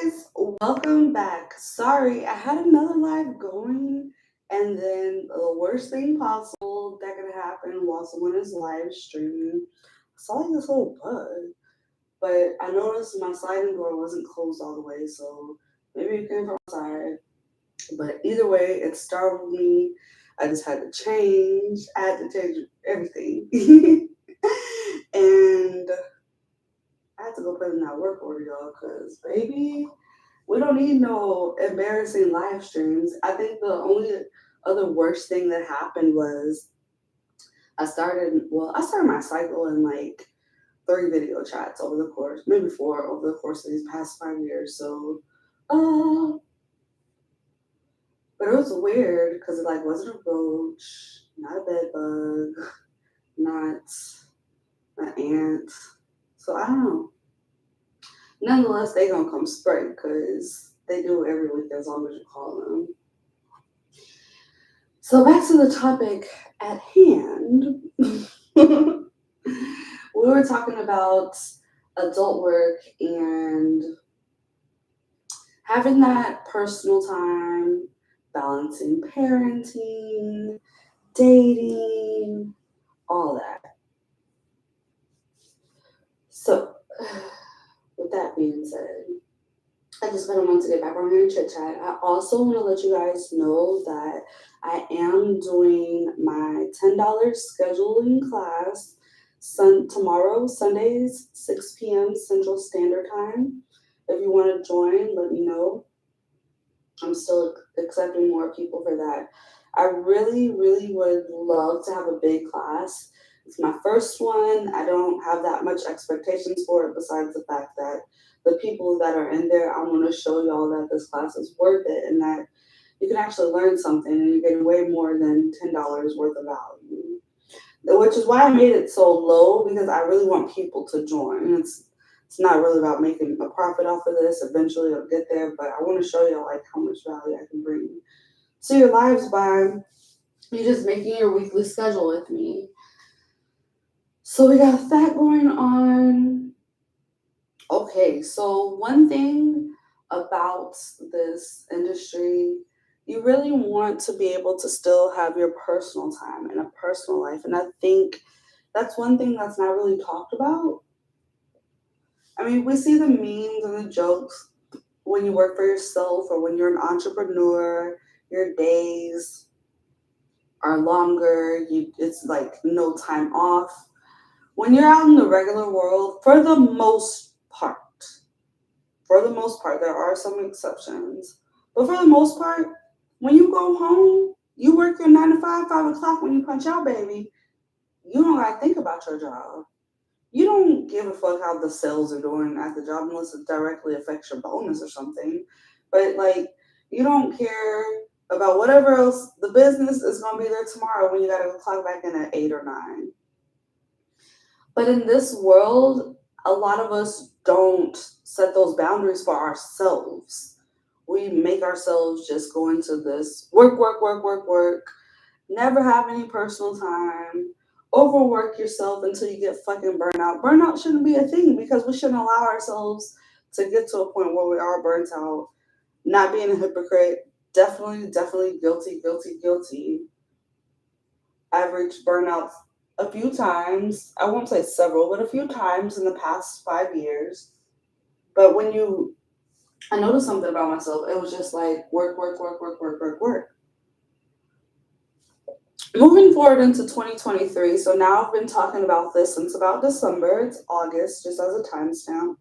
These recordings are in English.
guys, welcome back. Sorry, I had another live going, and then the worst thing possible that could happen while someone is live streaming. I saw like this little bug, but I noticed my sliding door wasn't closed all the way, so maybe it came from outside. But either way, it startled me. I just had to change. I had to change everything. And I had to go put in that work order, y'all, because baby, we don't need no embarrassing live streams. I think the only other worst thing that happened was I started my cycle in like three video chats over the course, maybe four over the course of these past 5 years. So, uh, but it was weird because it like wasn't a roach, not a bed bug, not an ant. So I don't know. Nonetheless, they gonna come spray because they do it every week as long as you call them. So back to the topic at hand. We were talking about adult work and having that personal time, balancing parenting, dating, all that. So, with that being said, I just kind of want to get back on here and chit chat. I also want to let you guys know that I am doing my $10 scheduling class tomorrow, Sundays, 6 p.m. Central Standard Time. If you want to join, let me know. I'm still accepting more people for that. I really, really would love to have a big class. It's my first one. I don't have that much expectations for it besides the fact that the people that are in there, I want to show y'all that this class is worth it and that you can actually learn something and you get way more than $10 worth of value. Which is why I made it so low because I really want people to join. It's not really about making a profit off of this. Eventually it'll get there, but I want to show y'all like how much value I can bring to your lives by you just making your weekly schedule with me. So we got that going on. Okay, so one thing about this industry, you really want to be able to still have your personal time and a personal life. And I think that's one thing that's not really talked about. I mean, we see the memes and the jokes when you work for yourself or when you're an entrepreneur, your days are longer, it's like no time off. When you're out in the regular world, for the most part, there are some exceptions. But for the most part, when you go home, you work your 9 to 5, 5 o'clock when you punch out, baby. You don't gotta think about your job. You don't give a fuck how the sales are doing at the job unless it directly affects your bonus or something. But like, you don't care about whatever else. The business is gonna be there tomorrow when you gotta clock back in at 8 or 9. But in this world, a lot of us don't set those boundaries for ourselves. We make ourselves just go into this work, work, work, work, work, never have any personal time, overwork yourself until you get fucking burnout. Burnout shouldn't be a thing because we shouldn't allow ourselves to get to a point where we are burnt out. Not being a hypocrite, definitely, definitely guilty, guilty, guilty. I've reached burnout a few times. I won't say several, but a few times in the past 5 years. But I noticed something about myself. It was just like work, work, work, work, work, work, work. Moving forward into 2023, so now I've been talking about this since about December. It's August, just as a timestamp.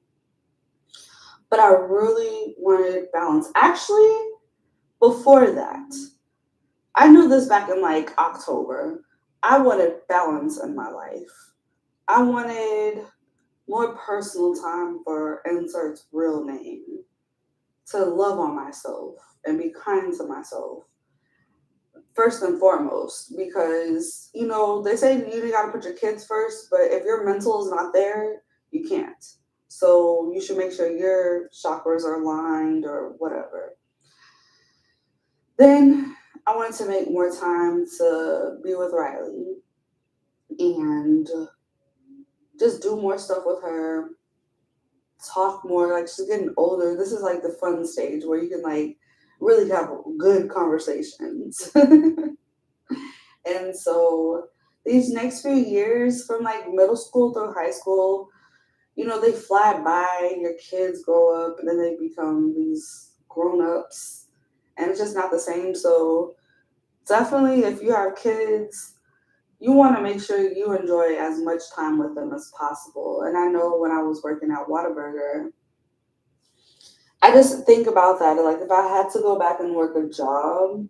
But I really wanted balance. Actually, before that, I knew this back in like October. I wanted balance in my life. I wanted more personal time for insert's real name, to love on myself and be kind to myself first and foremost, because they say you gotta put your kids first, but if your mental is not there, you can't. So you should make sure your chakras are aligned or whatever. Then I wanted to make more time to be with Riley and just do more stuff with her. talk more. Like she's getting older. This is like the fun stage where you can like really have good conversations. And so these next few years from like middle school through high school, they fly by, your kids grow up and then they become these grown ups and it's just not the same. So definitely if you have kids, you want to make sure you enjoy as much time with them as possible. And I know when I was working at Whataburger, I just think about that. Like if I had to go back and work a job,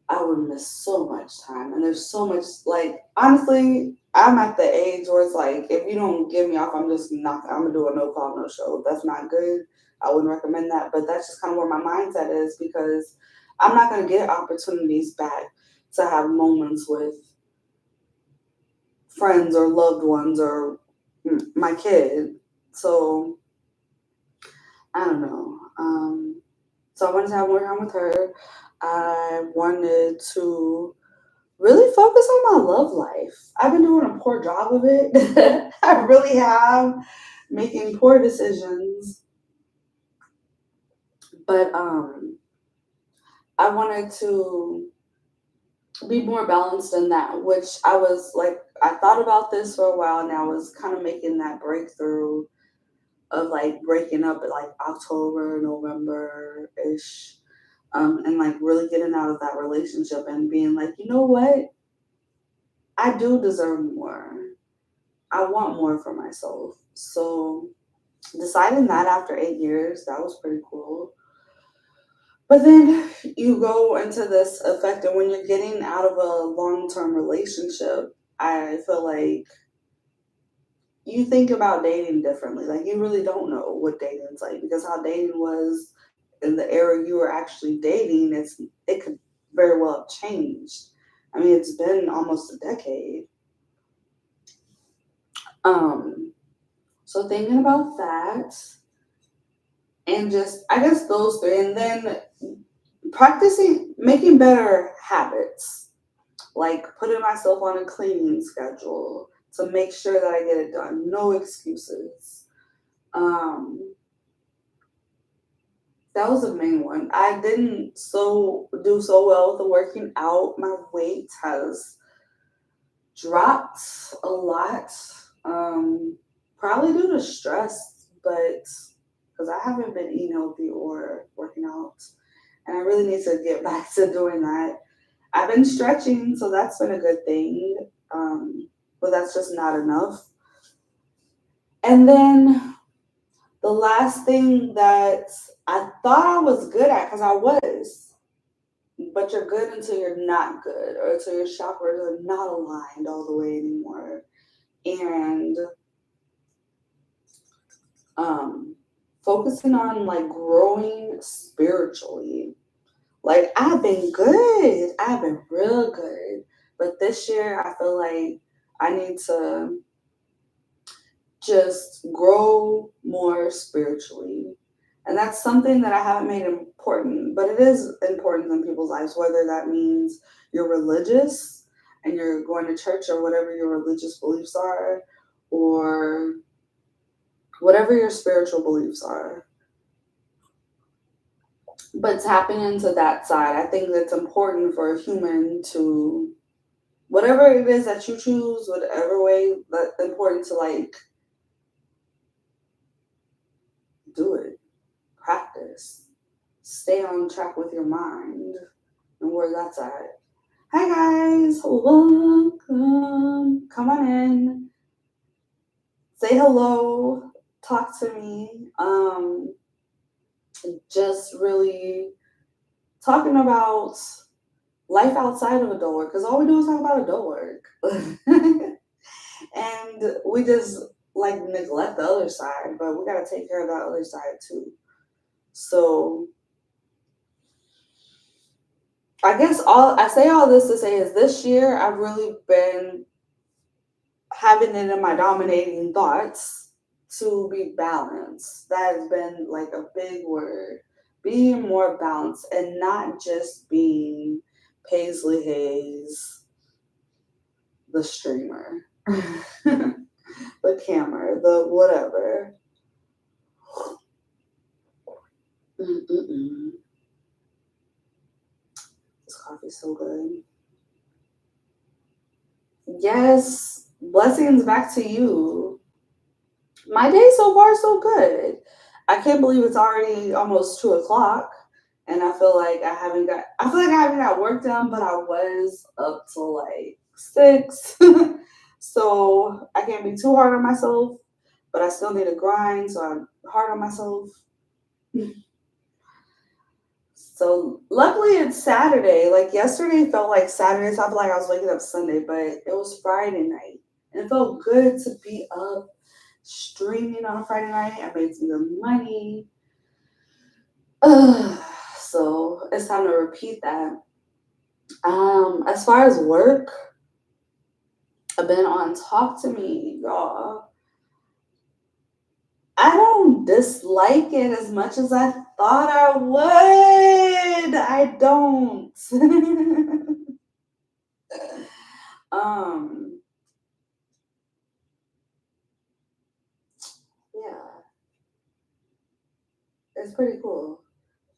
I would miss so much time. And there's so much, like, honestly, I'm at the age where it's like, if you don't get me off, I'm just not, I'm gonna do a no call, no show. That's not good. I wouldn't recommend that. But that's just kind of where my mindset is because I'm not gonna get opportunities back to have moments with friends or loved ones or my kid. So I don't know. So I wanted to have more time with her. I wanted to really focus on my love life. I've been doing a poor job of it. I really have, making poor decisions. But I wanted to be more balanced in that, which I was like, I thought about this for a while and I was kind of making that breakthrough of like breaking up at like October, November ish. And like really getting out of that relationship and being like, you know what? I do deserve more. I want more for myself. So deciding that after 8 years, that was pretty cool. But then you go into this effect, and when you're getting out of a long term relationship, I feel like you think about dating differently. Like you really don't know what dating's like because how dating was in the era you were actually dating, it could very well have changed. I mean, it's been almost a decade. Um, so thinking about that, and just I guess those three, and then practicing making better habits, like putting myself on a cleaning schedule to make sure that I get it done. No excuses. Um, that was the main one. I didn't do so well with the working out. My weight has dropped a lot. Um, Probably due to stress, but because I haven't been eating healthy or working out. And I really need to get back to doing that. I've been stretching, so that's been a good thing. But that's just not enough. And then the last thing that I thought I was good at, because I was, but you're good until you're not good, or until your chakras are not aligned all the way anymore. And um, focusing on like growing spiritually. Like I've been good. I've been real good. But this year I feel like I need to just grow more spiritually. And that's something that I haven't made important, but it is important in people's lives, whether that means you're religious and you're going to church or whatever your religious beliefs are, or whatever your spiritual beliefs are. But tapping into that side, I think that's important for a human to, whatever it is that you choose, whatever way, that's important to like do it, practice, stay on track with your mind and where that's at. Hi guys, welcome. Come on in, say hello, talk to me. Just really talking about life outside of adult work because all we do is talk about adult work. And we just like neglect the other side, but we gotta take care of that other side too. So I guess all this to say is this year I've really been having it in my dominating thoughts to be balanced. That has been like a big word. Being more balanced and not just being Paisley Hayes, the streamer. the camera, the whatever. Mm-mm-mm. This coffee's so good. Yes, blessings back to you. My day so far so good. I can't believe it's already almost 2 o'clock, and I feel like I haven't got work done, but I was up till like 6, so I can't be too hard on myself. But I still need to grind, so I'm hard on myself. So luckily it's Saturday. Like yesterday felt like Saturday, so I feel like I was waking up Sunday, but it was Friday night. And it felt good to be up streaming on a Friday night. I made some good money. Ugh, so it's time to repeat that. As far as work, I've been on Talk to Me, y'all. I don't dislike it as much as I thought I would. I don't. um, yeah, it's pretty cool.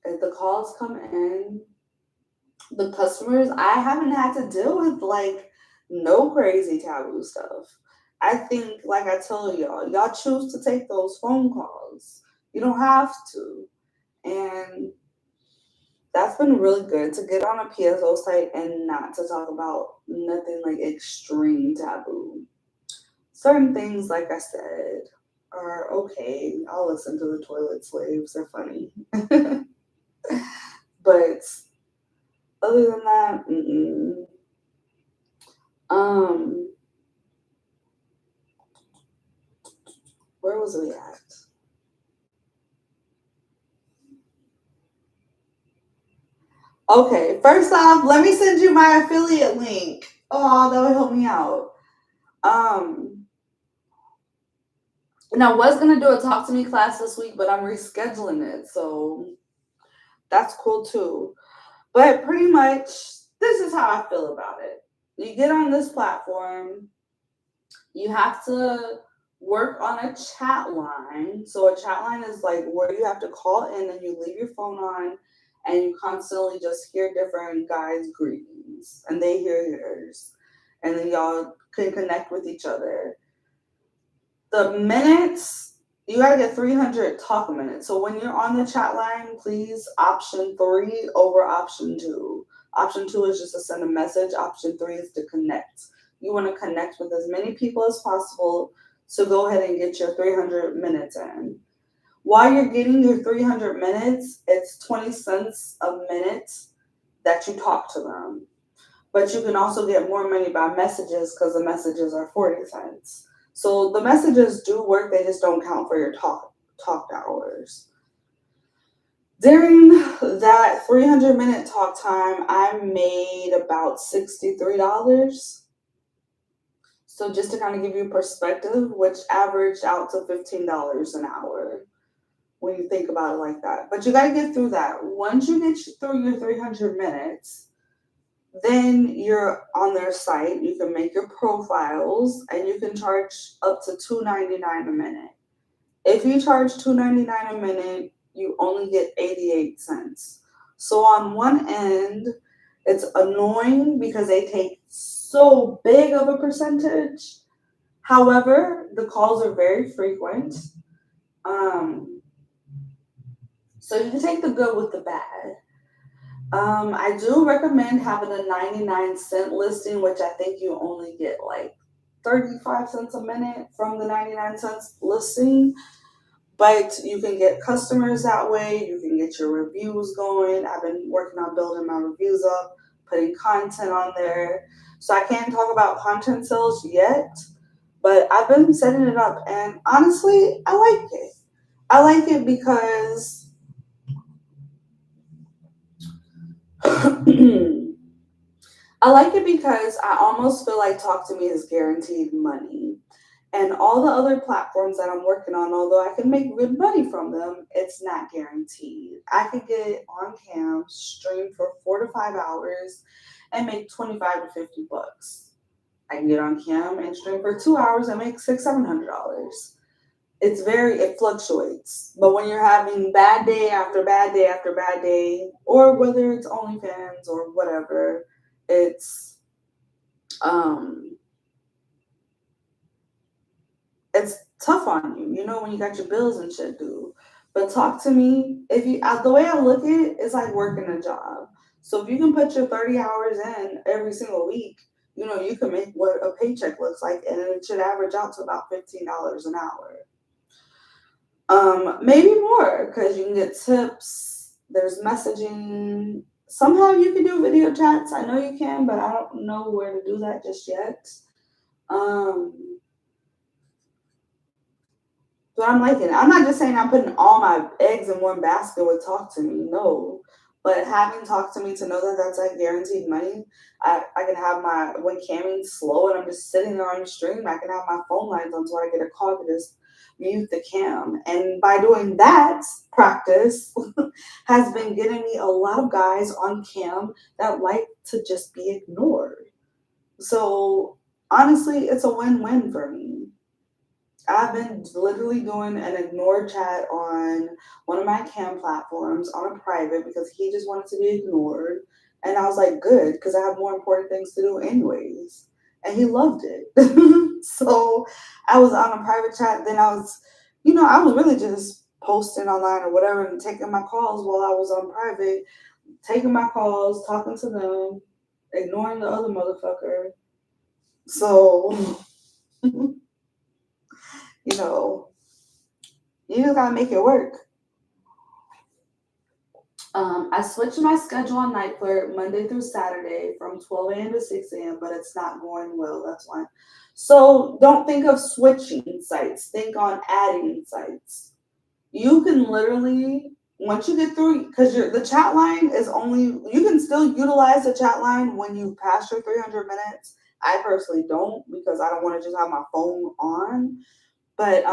If the calls come in, the customers, I haven't had to deal with like no crazy taboo stuff. I think, like I tell y'all, y'all choose to take those phone calls. You don't have to. And that's been really good to get on a PSO site and not to talk about nothing like extreme taboo. Certain things, like I said, are okay. I'll listen to the toilet slaves, they're funny. But other than that, mm-mm. Um, where was we at? Okay, first off, let me send you my affiliate link. Oh, that would help me out. Um, and I was gonna do a talk to me class this week, but I'm rescheduling it, so that's cool too. But pretty much, this is how I feel about it. You get on this platform, you have to work on a chat line. So a chat line is like where you have to call in and you leave your phone on and you constantly just hear different guys' greetings and they hear yours. And then y'all can connect with each other. The minutes, you gotta get 300 talk minutes. So when you're on the chat line, please option 3 over option 2. Option 2 is just to send a message. Option 3 is to connect. You want to connect with as many people as possible. So go ahead and get your 300 minutes in. While you're getting your 300 minutes, it's 20 cents a minute that you talk to them. But you can also get more money by messages because the messages are 40 cents. So the messages do work, they just don't count for your talked hours. During that 300-minute talk time, I made about $63. So just to kind of give you perspective, which averaged out to $15 an hour when you think about it like that. But you got to get through that. Once you get through your 300 minutes, then you're on their site. You can make your profiles and you can charge up to $2.99 a minute. If you charge $2.99 a minute, you only get 88 cents. So on one end, it's annoying because they take so big of a percentage. However, the calls are very frequent. Um, so you can take the good with the bad. I do recommend having a 99-cent listing, which I think you only get like 35 cents a minute from the 99 cents listing. But you can get customers that way. You can get your reviews going. I've been working on building my reviews up, putting content on there. So I can't talk about content sales yet, but I've been setting it up. And honestly, I like it. I like it because I like it because I almost feel like Talk to Me is guaranteed money. And all the other platforms that I'm working on, although I can make good money from them, it's not guaranteed. I could get on cam, stream for 4 to 5 hours, and make 25 to 50 bucks. I can get on cam and stream for 2 hours and make $600-700. It fluctuates. But when you're having bad day after bad day after bad day, or whether it's OnlyFans or whatever, it's um it's tough on you, when you got your bills and shit due. But talk to me. If you the way I look at it, it's like working a job. So if you can put your 30 hours in every single week, you can make what a paycheck looks like, and it should average out to about $15 an hour. Maybe more because you can get tips. There's messaging. Somehow you can do video chats. I know you can, but I don't know where to do that just yet. Um, but I'm liking it. I'm not just saying I'm putting all my eggs in one basket with Talk to Me. No. But having Talk to Me to know that that's like guaranteed money, I can have when Cammy's slow and I'm just sitting there on the stream, I can have my phone lines on so I get a call to just mute the cam. And by doing that practice has been getting me a lot of guys on cam that like to just be ignored. So honestly, it's a win-win for me. I've been literally doing an ignore chat on one of my cam platforms on a private because he just wanted to be ignored. And I was like, good, because I have more important things to do anyways. And he loved it. So I was on a private chat. Then I was really just posting online or whatever and taking my calls while I was on private, taking my calls, talking to them, ignoring the other motherfucker. So, you know, you just gotta make it work. I switched my schedule on Night Flirt Monday through Saturday from 12 a.m. to 6 a.m., but it's not going well. That's why. So don't think of switching sites. Think on adding sites. You can literally, once you get through, because the chat line is only, you can still utilize the chat line when you pass your 300 minutes. I personally don't because I don't want to just have my phone on. But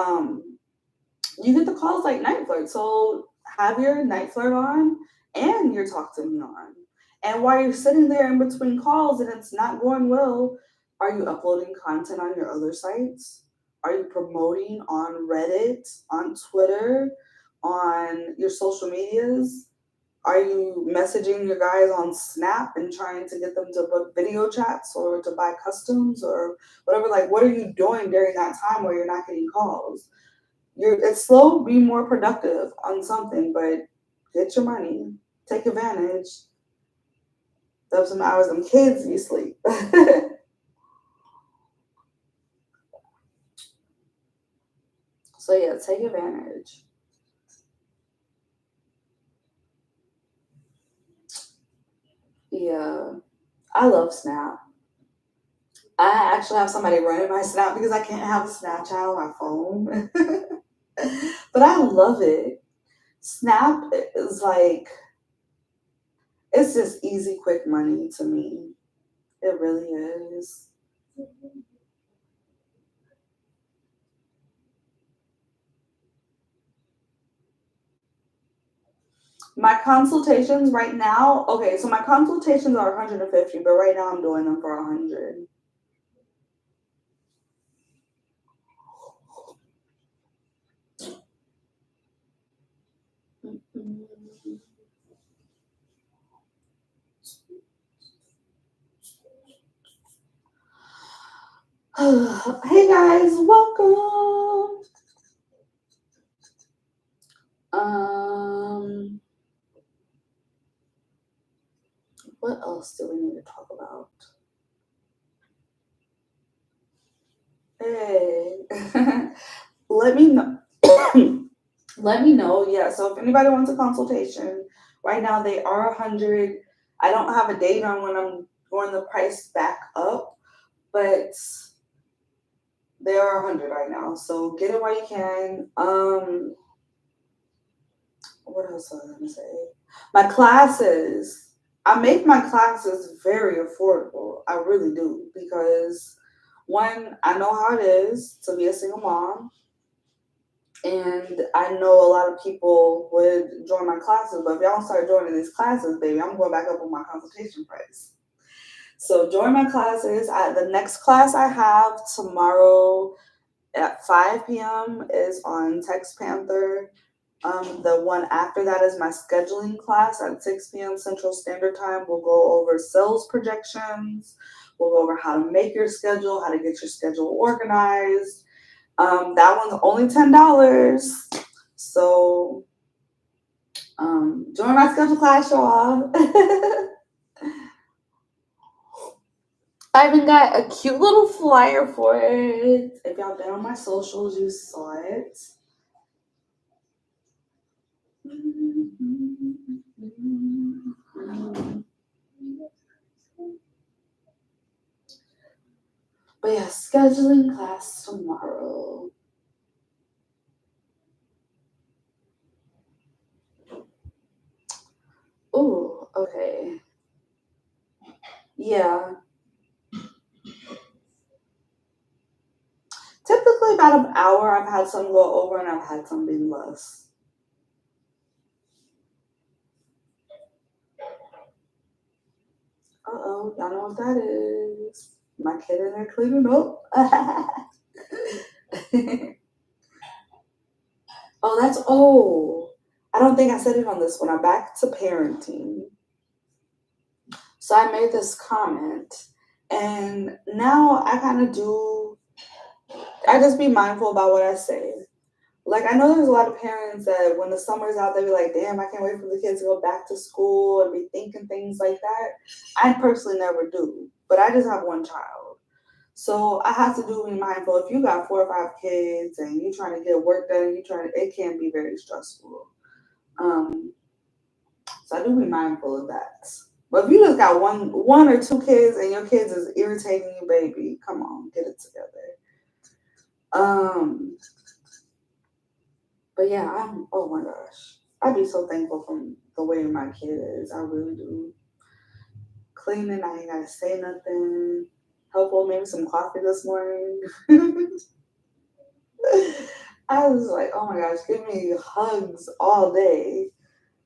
you get the calls like Night Flirt. So have your Night Flirt on and your Talk to Me on. And while you're sitting there in between calls and it's not going well, are you uploading content on your other sites? Are you promoting on Reddit, on Twitter, on your social medias? Are you messaging your guys on Snap and trying to get them to book video chats or to buy customs or whatever? Like, what are you doing during that time where you're not getting calls? It's slow, be more productive on something, but get your money, take advantage of some hours them kids you sleep. So yeah, take advantage. Yeah, I love Snap. I actually have somebody running my Snap because I can't have Snapchat on my phone. But I love it. Snap is like, it's just easy, quick money to me. It really is. My consultations right now, okay, so my consultations are 150, but right now I'm doing them for 100. Hey guys, welcome. Um, what else do we need to talk about? Hey, let me know. Let me know. Yeah. So if anybody wants a consultation, right now they are 100. I don't have a date on when I'm going the price back up, but they are 100 right now. So get it while you can. What else was I gonna say? My classes. I make my classes very affordable. I really do because one, I know how it is to be a single mom, and I know a lot of people would join my classes. But if y'all don't start joining these classes, baby, I'm going back up on my consultation price. So join my classes. The next class I have tomorrow at 5 p.m. is on Text Panther. The one after that is my scheduling class at 6 p.m. Central Standard Time. We'll go over sales projections. We'll go over how to make your schedule, how to get your schedule organized. That one's only $10. So join my schedule class, y'all. I even got a cute little flyer for it. If y'all been on my socials, you saw it. But yeah, scheduling class tomorrow. Ooh, okay. Yeah. Typically about an hour. I've had some go over and I've had some be less. Uh-oh, y'all know what that is. My kid in there cleaning up. I don't think I said it on this one. I'm back to parenting. So I made this comment, and now I kind of do, I just be mindful about what I say. Like, I know there's a lot of parents that when the summer's out, they be like, damn, I can't wait for the kids to go back to school and be thinking things like that. I personally never do, but I just have one child. So I have to do be mindful. If you got 4 or 5 kids and you're trying to get work done, it can be very stressful. Um, so I do be mindful of that. But if you just got one or two kids and your kids is irritating you, baby, come on, get it together. Um, but yeah, oh my gosh. I'd be so thankful from the way my kid is. I really do. Cleaning, I ain't gotta say nothing. Helpful, maybe some coffee this morning. I was like, oh my gosh, give me hugs all day.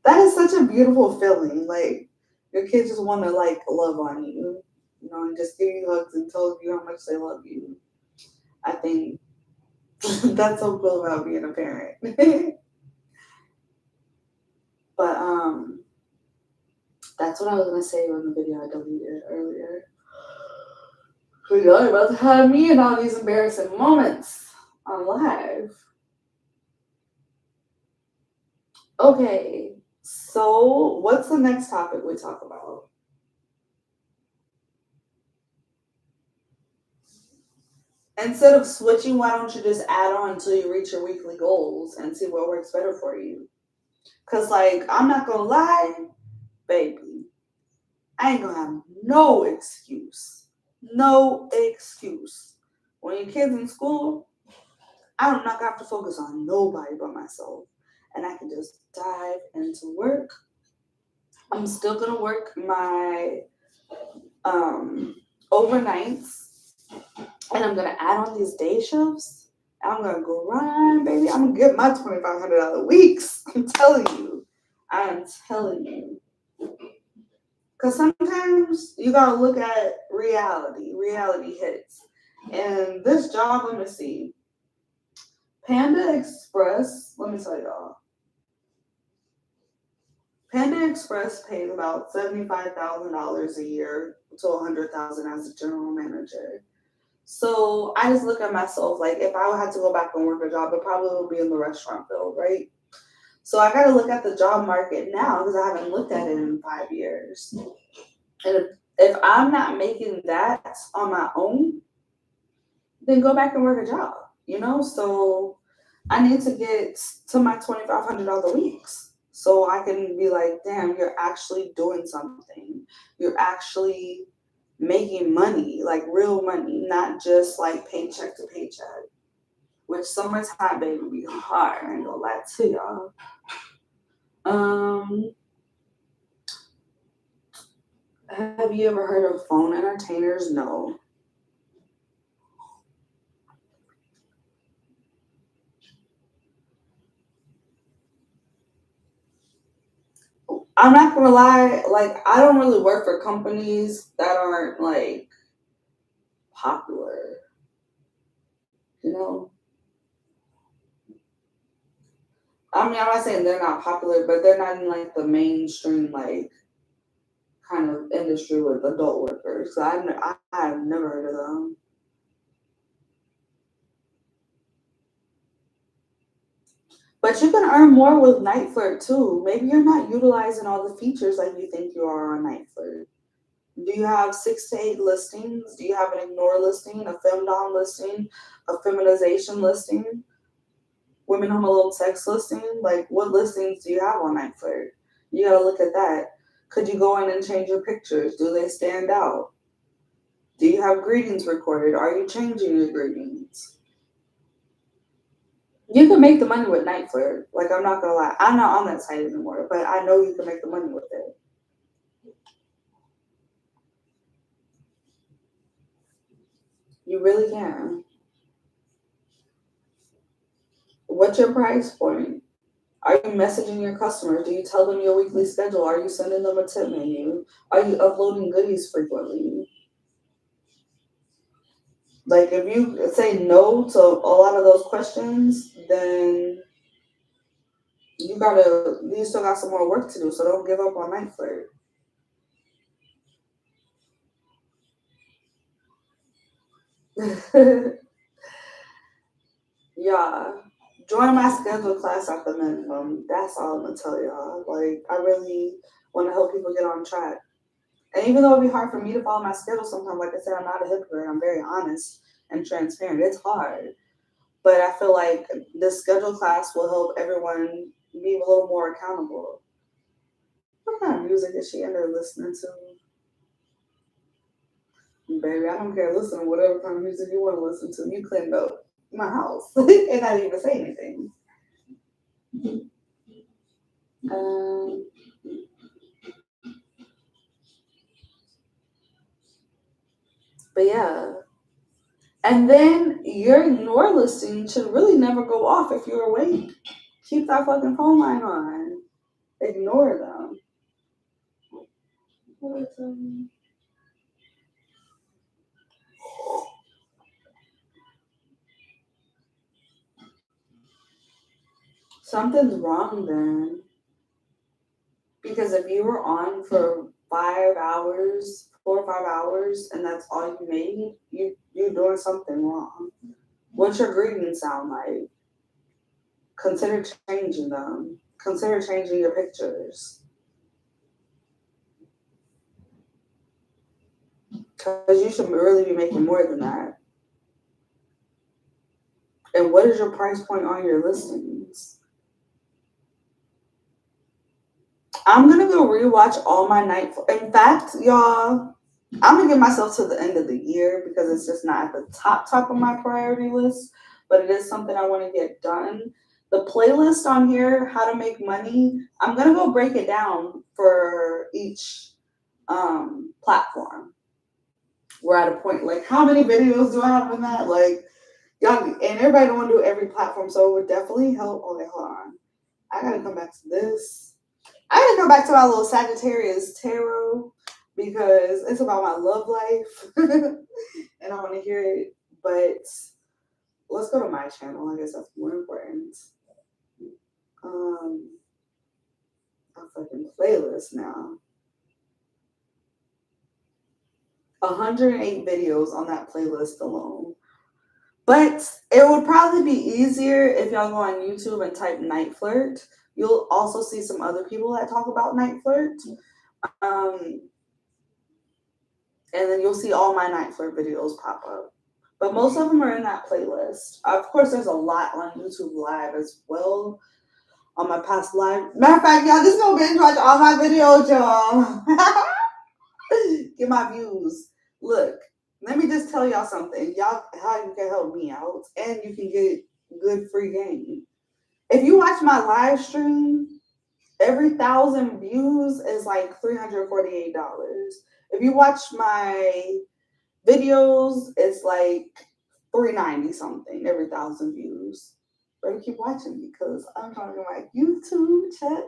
That is such a beautiful feeling. Like your kids just want to like love on you, and just give you hugs and tell you how much they love you. I think that's so cool about being a parent. But that's what I was gonna say on the video I deleted earlier. So y'all about to have me in all these embarrassing moments on live. Okay, so what's the next topic we talk about? Instead of switching, why don't you just add on until you reach your weekly goals and see what works better for you? Cause like I'm not gonna lie, baby, I ain't gonna have no excuse. No excuse. When your kids in school, I'm not gonna have to focus on nobody but myself. And I can just dive into work. I'm still gonna work my overnights and I'm gonna add on these day shifts. I'm gonna go run, baby. I'm gonna get my $2,500 weeks. I'm telling you. I am telling you. Because sometimes you gotta look at reality. Reality hits. And this job, let me see. Panda Express, let me tell y'all. Panda Express pays about $75,000 a year to $100,000 as a general manager. So I just look at myself like if I had to go back and work a job, it probably would be in the restaurant field, right? So I got to look at the job market now because I haven't looked at it in 5 years. And if I'm not making that on my own, then go back and work a job, So I need to get to my $2,500 weeks so I can be like, damn, you're actually doing something. You're actually making money, like real money, not just like paycheck to paycheck. Which summertime, baby, be hard. I ain't gonna lie to y'all. Have you ever heard of phone entertainers? No. I'm not gonna lie, like I don't really work for companies that aren't like popular, you know? I mean, I'm not saying they're not popular, but they're not in like the mainstream like kind of industry with adult workers. So I've never heard of them. But you can earn more with Night Flirt too. Maybe you're not utilizing all the features like you think you are on Night Flirt. Do you have 6 to 8 listings? Do you have an ignore listing, a femdom listing, a feminization listing, women home alone sex listing? Like, what listings do you have on Night Flirt? You gotta look at that. Could you go in and change your pictures? Do they stand out? Do you have greetings recorded? Are you changing your greetings? You can make the money with Night Flirt. Like, I'm not gonna lie. I'm not on that site anymore, but I know you can make the money with it. You really can. What's your price point? Are you messaging your customers? Do you tell them your weekly schedule? Are you sending them a tip menu? Are you uploading goodies frequently? Like, if you say no to a lot of those questions, then you still got some more work to do. So don't give up on Night Flirt. Yeah, join my scheduled class at the minimum. That's all I'm gonna tell y'all. Like, I really want to help people get on track. And even though it'd be hard for me to follow my schedule sometimes, like I said, I'm not a hypocrite. I'm very honest and transparent. It's hard. But I feel like this schedule class will help everyone be a little more accountable. What kind of music is she in there listening to? Baby, I don't care. Listen to whatever kind of music you want to listen to. You cleaned up my house and I didn't even say anything. Um, but yeah. And then your ignore listing should really never go off if you're awake. Keep that fucking phone line on. Ignore them. Something's wrong then. Because if you were on for 5 hours, 4 or 5 hours, and that's all you made, you're doing something wrong. What's your greeting sound like? Consider changing them. Consider changing your pictures. Because you should really be making more than that. And what is your price point on your listings? I'm gonna go rewatch all my night. In fact, y'all, I'm gonna give myself to the end of the year because it's just not at the top of my priority list, but it is something I want to get done. The playlist on here, how to make money, I'm gonna go break it down for each platform. We're at a point like how many videos do I have in that? Like y'all, and everybody don't want to do every platform, so it would definitely help. Okay, hold on. I gotta come back to this. I gotta go back to my little Sagittarius tarot because it's about my love life and I want to hear it. But let's go to my channel. I guess that's more important. Um, a fucking playlist now. 108 videos on that playlist alone. But it would probably be easier if y'all go on YouTube and type Night Flirt. You'll also see some other people that talk about Night Flirt. Um, and then you'll see all my Night Flirt videos pop up. But most of them are in that playlist. Of course, there's a lot on YouTube Live as well. On my past live. Matter of fact, y'all, just go binge watch all my videos, y'all. Get my views. Look, let me just tell y'all something. Y'all, how you can help me out and you can get good free game. If you watch my live stream, every 1,000 views is like $348. If you watch my videos, it's like $390 something every 1,000 views. Better keep watching because I'm talking about YouTube check.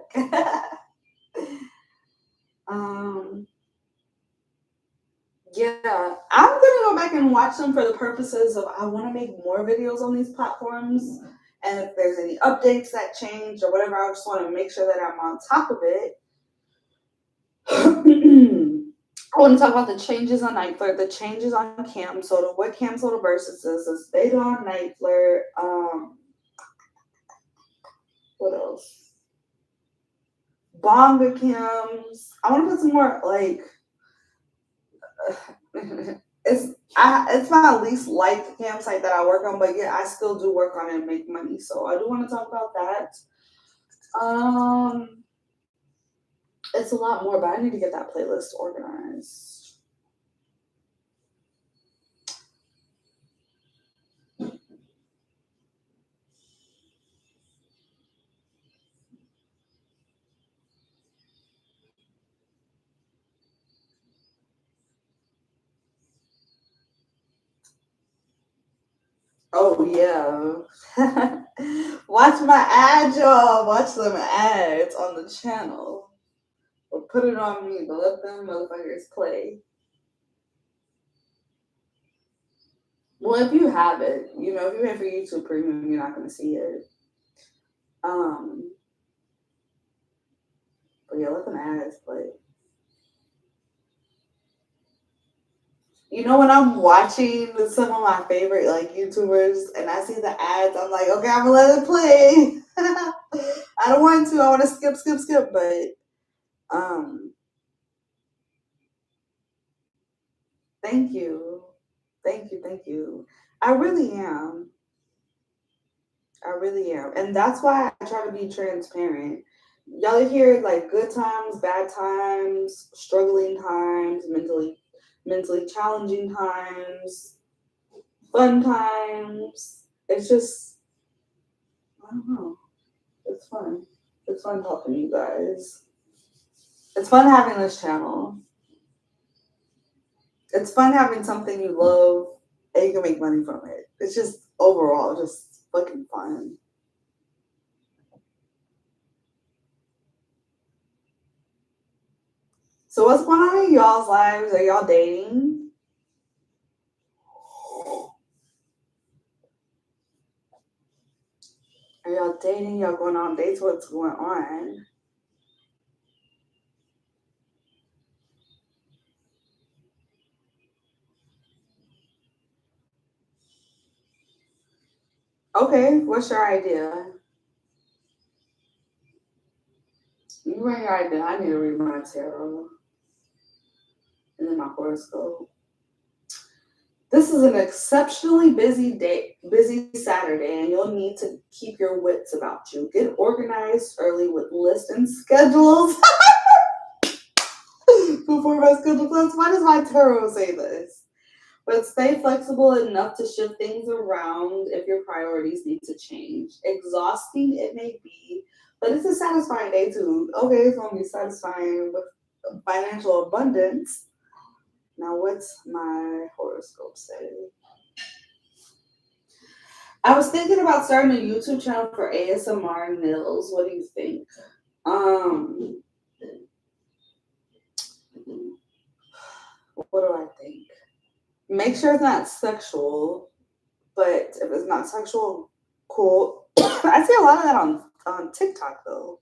Yeah, I'm gonna go back and watch them for the purposes of I want to make more videos on these platforms, and if there's any updates that change or whatever, I just want to make sure that I'm on top of it. I want to talk about the changes on Night Flirt, the changes on Cam Soda, what Cam Soda versus is beta on Night Flirt. What else? Bonga Cams. I want to put some more like. It's my least liked campsite that I work on, but yeah, I still do work on it and make money. So I do want to talk about that. It's a lot more, but I need to get that playlist organized. Oh yeah. Watch my ads, y'all. Watch them ads on the channel. Or put it on me, but let them motherfuckers play. Well, if you have it, you know, if you pay for YouTube Premium, you're not gonna see it. Um, but yeah, let them ads play. You know, when I'm watching some of my favorite like YouTubers and I see the ads, I'm like, okay, I'm gonna let it play. I don't want to. I want to skip, but um, thank you, thank you. I really am. I really am, and that's why I try to be transparent. Y'all hear like good times, bad times, struggling times, mentally challenging times, fun times. It's just I don't know. It's fun. It's fun talking to you guys. It's fun having this channel. It's fun having something you love and you can make money from it. It's just overall just fucking fun. So what's going on in y'all's lives? Are y'all dating? Are y'all dating? Y'all going on dates? What's going on? Okay, what's your idea? You bring your idea. I need to read my tarot and then my horoscope. This is an exceptionally busy day, busy Saturday, and you'll need to keep your wits about you. Get organized early with lists and schedules before my schedule plans. Why does my tarot say this? But stay flexible enough to shift things around if your priorities need to change. Exhausting it may be, but it's a satisfying day too. Okay, it's gonna be satisfying with financial abundance. Now, what's my horoscope say? I was thinking about starting a YouTube channel for ASMR nails. What do you think? Um, what do I think? Make sure it's not sexual, but if it's not sexual, cool. I see a lot of that on TikTok though.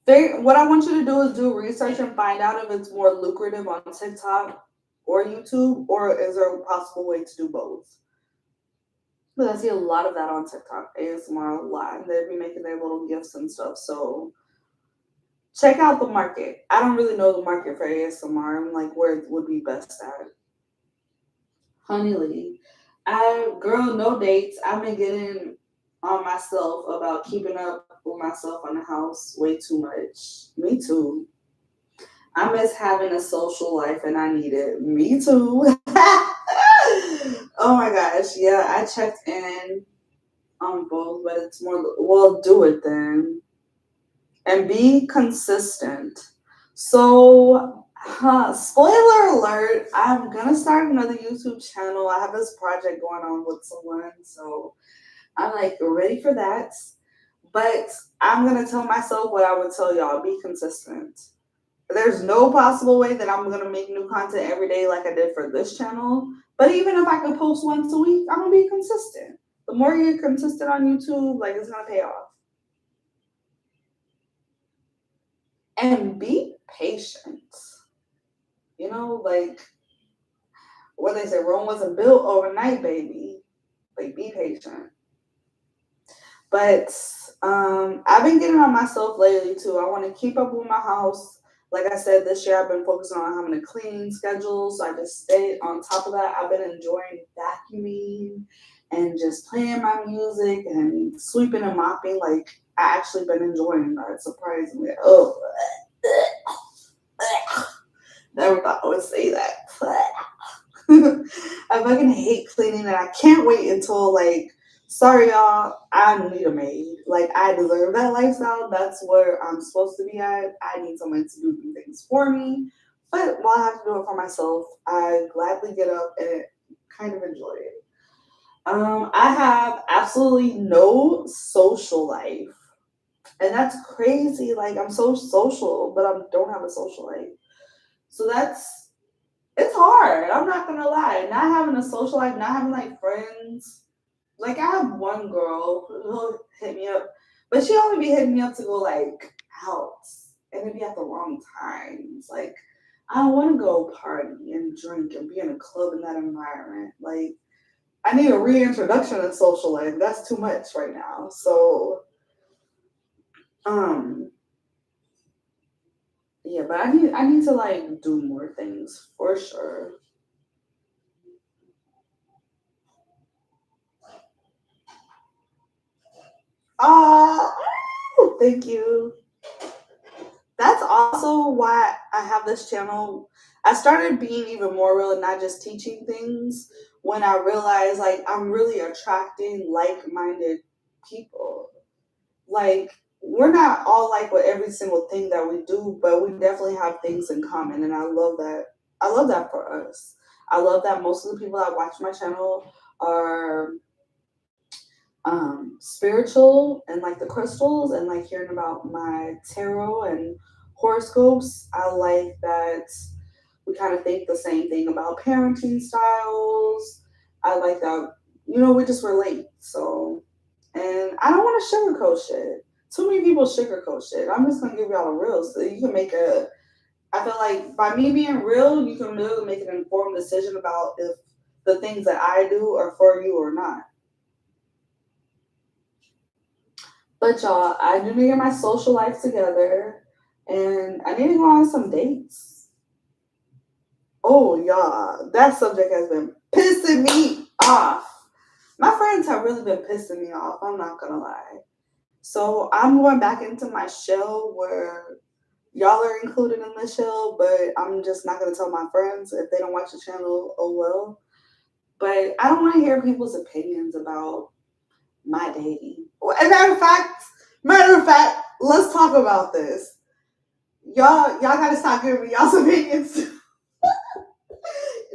What I want you to do is do research and find out if it's more lucrative on TikTok or YouTube, or is there a possible way to do both? But I see a lot of that on TikTok, ASMR a lot, and they'd be making their little gifts and stuff. So check out the market. I don't really know the market for ASMR. I'm like where it would be best at. Honey Lee. Girl, no dates. I've been getting on myself about keeping up with myself on the house way too much. Me too. I miss having a social life and I need it. Me too. Oh my gosh. Yeah, I checked in on both, but it's more, well, do it then. And be consistent. So, spoiler alert, I'm gonna start another YouTube channel. I have this project going on with someone, so I'm like ready for that. But I'm going to tell myself what I would tell y'all: be consistent. There's no possible way that I'm going to make new content every day like I did for this channel. But even if I could post once a week, I'm going to be consistent. The more you're consistent on YouTube, like, it's going to pay off. And be patient. You know, like what they say, Rome wasn't built overnight, baby. Like, be patient. But I've been getting on myself lately too. I want to keep up with my house. Like I said, this year I've been focusing on having a clean schedule, so I just stayed on top of that. I've been enjoying vacuuming and just playing my music and sweeping and mopping. Like, I actually been enjoying that, surprisingly. Oh, never thought I would say that. I fucking hate cleaning, and I can't wait until, like, sorry y'all, I need a maid. Like, I deserve that lifestyle. That's where I'm supposed to be at. I need someone to do things for me. But while I have to do it for myself, I gladly get up and kind of enjoy it. I have absolutely no social life. And that's crazy. Like, I'm so social, but I don't have a social life. So it's hard. I'm not gonna lie. Not having a social life, not having like friends. Like, I have one girl who'll hit me up, but she only be hitting me up to go like out, and it'd be at the wrong times. Like, I don't want to go party and drink and be in a club in that environment. Like, I need a reintroduction in social life. That's too much right now. So, um, yeah, but I need to like do more things for sure. Ah, thank you. That's also why I have this channel. I started being even more real and not just teaching things when I realized, like, I'm really attracting like-minded people. Like, we're not all like with every single thing that we do, but we definitely have things in common, and I love that. I love that for us. I love that most of the people that watch my channel are spiritual and like the crystals and like hearing about my tarot and horoscopes. I like that we kind of think the same thing about parenting styles. I like that, we just relate. So, and I don't want to sugarcoat shit. Too many people sugarcoat shit. I'm just gonna give y'all a real so you can make a. I feel like by me being real, you can really make an informed decision about if the things that I do are for you or not. But y'all, I do need to get my social life together, and I need to go on some dates. Oh, y'all, that subject has been pissing me off. My friends have really been pissing me off. I'm not gonna lie. So I'm going back into my shell where y'all are included in the shell, but I'm just not gonna tell my friends if they don't watch the channel. Oh well. But I don't want to hear people's opinions about my dating. As a matter of fact, let's talk about this. Y'all gotta stop giving me y'all's opinions.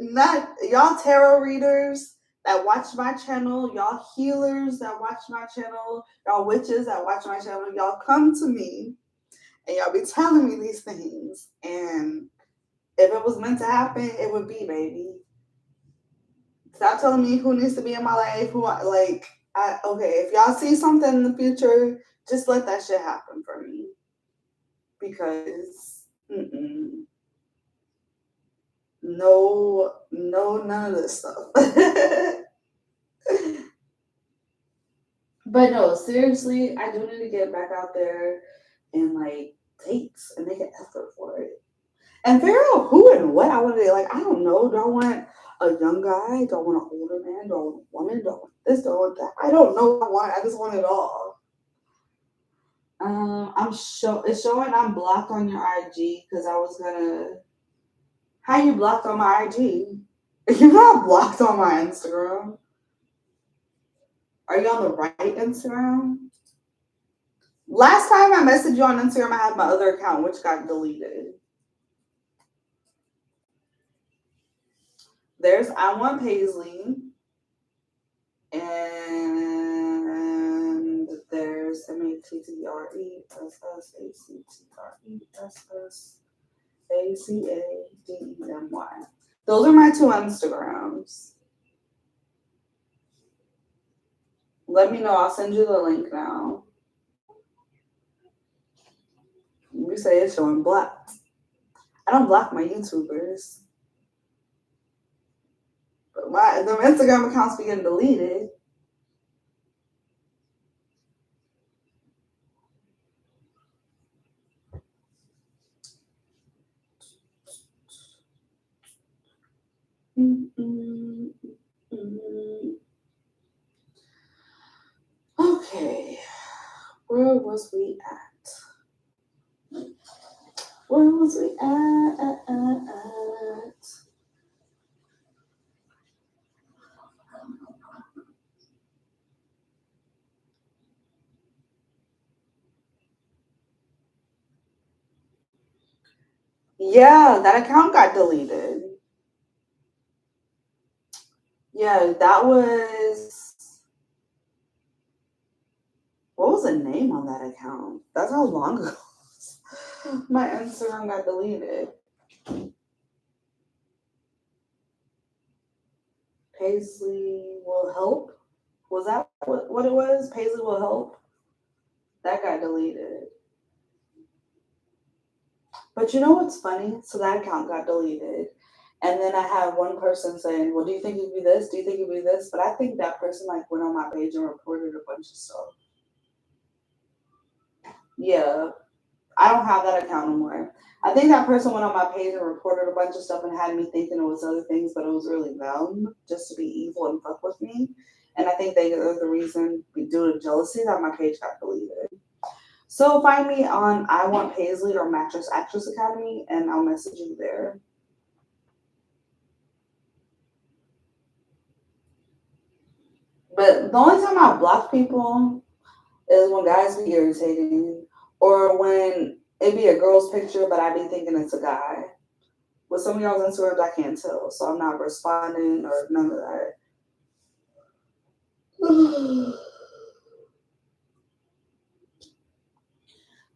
Not y'all tarot readers that watch my channel, y'all healers that watch my channel, y'all witches that watch my channel. Y'all come to me and y'all be telling me these things. And if it was meant to happen, it would be, baby. Stop telling me who needs to be in my life. Okay, if y'all see something in the future, just let that shit happen for me. Because no, no, none of this stuff. But no, seriously, I do need to get back out there and like dates and make an effort for it. And figure out who and what I want to do. Like, I don't know. Do I want a young guy? Do I want an older man? Do I want a woman? Do I want this? Do I want that? I don't know what I want. I just want it all. It's showing I'm blocked on your IG because I was gonna. How you blocked on my IG? You're not blocked on my Instagram. Are you on the right Instagram? Last time I messaged you on Instagram, I had my other account, which got deleted. There's I Want Paisley, and there's MAT. TTRESSACTRESSACADEMY. Those are my two Instagrams. Let me know. I'll send you the link now. You say it's showing blocked. I don't block my YouTubers. But the Instagram accounts be getting deleted. Okay. Where was we at? Where was we at? Yeah, that account got deleted. Yeah, that was. What was the name on that account? That's how long ago my Instagram got deleted. Paisley will help. Was that what it was? Paisley will help. That got deleted. But you know what's funny? So that account got deleted. And then I have one person saying, well, do you think it'd be this? Do you think it'd be this? But I think that person like went on my page and reported a bunch of stuff. Yeah. I don't have that account anymore. I think that person went on my page and reported a bunch of stuff and had me thinking it was other things, but it was really them just to be evil and fuck with me. And I think they are the reason, due to jealousy, that my page got deleted. So find me on I Want Paisley or Mattress Actress Academy, and I'll message you there. But the only time I block people is when guys be irritating, or when it be a girl's picture, but I be thinking it's a guy. With some of y'all's Instagrams, I can't tell, so I'm not responding or none of that.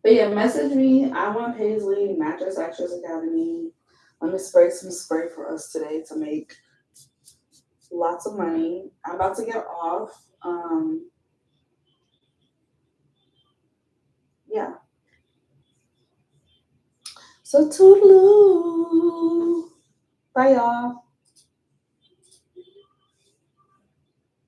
But yeah, message me. I Want Paisley, Mattress Actress Academy. Let me spray some spray for us today to make lots of money. I'm about to get off. Yeah. So toodaloo. Bye, y'all.